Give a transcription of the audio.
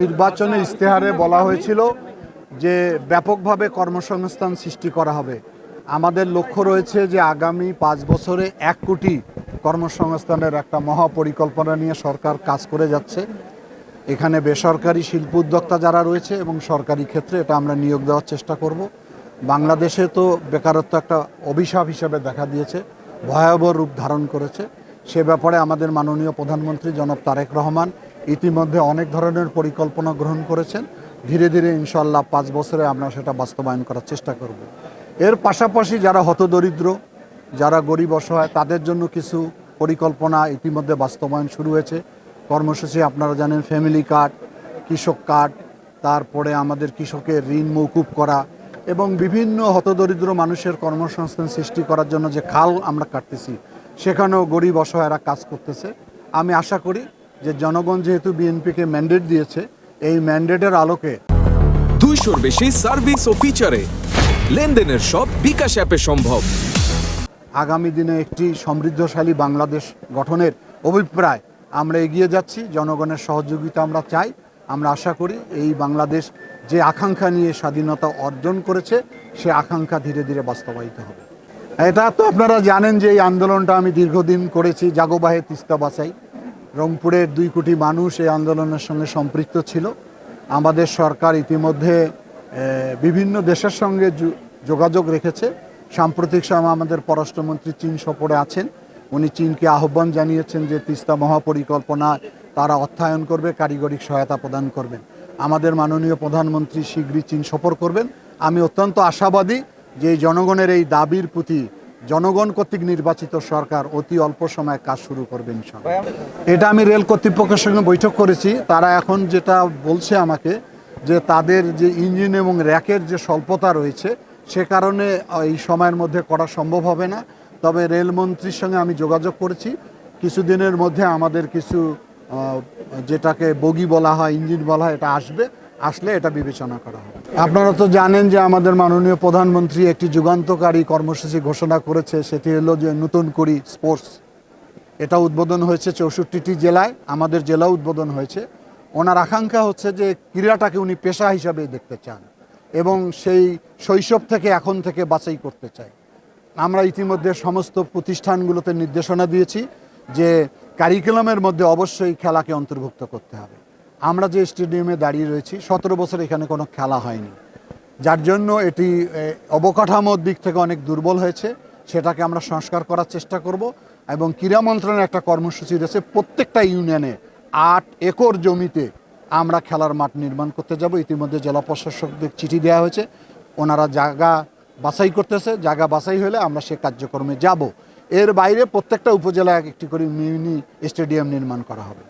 নির্বাচনের ইশতেহারে বলা হয়েছিল যে ব্যাপকভাবে কর্মসংস্থান সৃষ্টি করা হবে। আমাদের লক্ষ্য রয়েছে যে আগামী 5 বছরে 1 কোটি কর্মসংস্থানের একটা মহাপরিকল্পনা নিয়ে সরকার কাজ করে যাচ্ছে। এখানে বেসরকারি শিল্প উদ্যোক্তা যারা রয়েছে এবং সরকারি ক্ষেত্রে এটা আমরা নিয়োগ দেওয়ার চেষ্টা করব। বাংলাদেশে তো বেকারত্ব একটা অভিশাপ হিসেবে দেখা দিয়েছে, ভয়াবহ রূপ ধারণ করেছে। সে ব্যাপারে আমাদের মাননীয় প্রধানমন্ত্রী জনাব তারেক রহমান ইতিমধ্যে অনেক ধরনের পরিকল্পনা গ্রহণ করেছেন। ধীরে ধীরে ইনশাআল্লাহ 5 বছরে আমরা সেটা বাস্তবায়ন করার চেষ্টা করব। এর পাশাপাশি যারা হতদরিদ্র, যারা গরিব অসহায়, তাদের জন্য কিছু পরিকল্পনা ইতিমধ্যে বাস্তবায়ন শুরু হয়েছে। কর্মসূচি আপনারা জানেন, ফ্যামিলি কার্ড, কৃষক কার্ড, তারপরে আমাদের কৃষকের ঋণ মৌকুব করা এবং বিভিন্ন হতদরিদ্র মানুষের কর্মসংস্থান সৃষ্টি করার জন্য যে খাল আমরা কাটতেছি, সেখানেও গরিব অসহায়রা কাজ করতেছে। আমি আশা করি যে জনগণ যেহেতু বিএনপিকে ম্যান্ডেট দিয়েছে, এই ম্যান্ডেটের আলোকে 200-র বেশি সার্ভিস ও ফিচারে লেনদেনের সব বিকাশ অ্যাপে সম্ভব। আগামী দিনে একটি সমৃদ্ধশালী বাংলাদেশ গঠনের অভিপ্রায় আমরা এগিয়ে যাচ্ছি। জনগণের সহযোগিতা আমরা চাই। আমরা আশা করি এই বাংলাদেশ যে আকাঙ্ক্ষা নিয়ে স্বাধীনতা অর্জন করেছে, সে আকাঙ্ক্ষা ধীরে ধীরে বাস্তবায়িত হবে। এটা তো আপনারা জানেন যে এই আন্দোলনটা আমি দীর্ঘদিন করেছি। জাগোবাহে তিস্তা বাঁচাই, রংপুরের 2 কোটি মানুষ এই আন্দোলনের সঙ্গে সম্পৃক্ত ছিল। আমাদের সরকার ইতিমধ্যে বিভিন্ন দেশের সঙ্গে যোগাযোগ রেখেছে। সাম্প্রতিক সময় আমাদের পররাষ্ট্রমন্ত্রী চীন সফরে আছেন। উনি চীনকে আহ্বান জানিয়েছেন যে তিস্তা মহাপরিকল্পনা তারা অর্থায়ন করবে, কারিগরি সহায়তা প্রদান করবেন। আমাদের মাননীয় প্রধানমন্ত্রী শীঘ্রই চীন সফর করবেন। আমি অত্যন্ত আশাবাদী যে এই জনগণের এই দাবির প্রতি জনগণ কর্তৃক নির্বাচিত সরকার অতি অল্প সময়ে কাজ শুরু করবে ইনশাআল্লাহ। এটা আমি রেল কর্তৃপক্ষের সঙ্গে বৈঠক করেছি। তারা এখন যেটা বলছে আমাকে, যে তাদের যে ইঞ্জিন এবং র্যাকের যে স্বল্পতা রয়েছে, সে কারণে এই সময়ের মধ্যে করা সম্ভব হবে না। তবে রেলমন্ত্রীর সঙ্গে আমি যোগাযোগ করেছি, কিছুদিনের মধ্যে আমাদের কিছু যেটাকে বগি বলা হয়, ইঞ্জিন বলা হয়, এটা আসলে এটা বিবেচনা করা হবে। আপনারা তো জানেন যে আমাদের মাননীয় প্রধানমন্ত্রী একটি যুগান্তকারী কর্মসূচি ঘোষণা করেছে। সেটি হলো যে নতুন করি স্পোর্টস। এটা উদ্বোধন হয়েছে 64টি জেলায়, আমাদের জেলাও উদ্বোধন হয়েছে। ওনার আকাঙ্ক্ষা হচ্ছে যে ক্রীড়াটাকে উনি পেশা হিসাবে দেখতে চান এবং সেই শৈশব থেকে এখন থেকে বাছাই করতে চাই। আমরা ইতিমধ্যে সমস্ত প্রতিষ্ঠানগুলোতে নির্দেশনা দিয়েছি যে কারিকুলামের মধ্যে অবশ্যই খেলাকে অন্তর্ভুক্ত করতে হবে। আমরা যে স্টেডিয়ামে দাঁড়িয়ে রয়েছি, 17 বছর এখানে কোনো খেলা হয়নি, যার জন্য এটি অবকাঠামোর দিক থেকে অনেক দুর্বল হয়েছে। সেটাকে আমরা সংস্কার করার চেষ্টা করব এবং ক্রীড়া মন্ত্রণালয়ের একটা কর্মসূচি রয়েছে, প্রত্যেকটা ইউনিয়নে 8 একর জমিতে আমরা খেলার মাঠ নির্মাণ করতে যাব। ইতিমধ্যে জেলা প্রশাসকদের চিঠি দেওয়া হয়েছে, ওনারা জায়গা বাছাই করতেছে। জায়গা বাছাই হলে আমরা সে কার্যক্রমে যাব। এর বাইরে প্রত্যেকটা উপজেলায় একটি করে মিনি স্টেডিয়াম নির্মাণ করা হবে।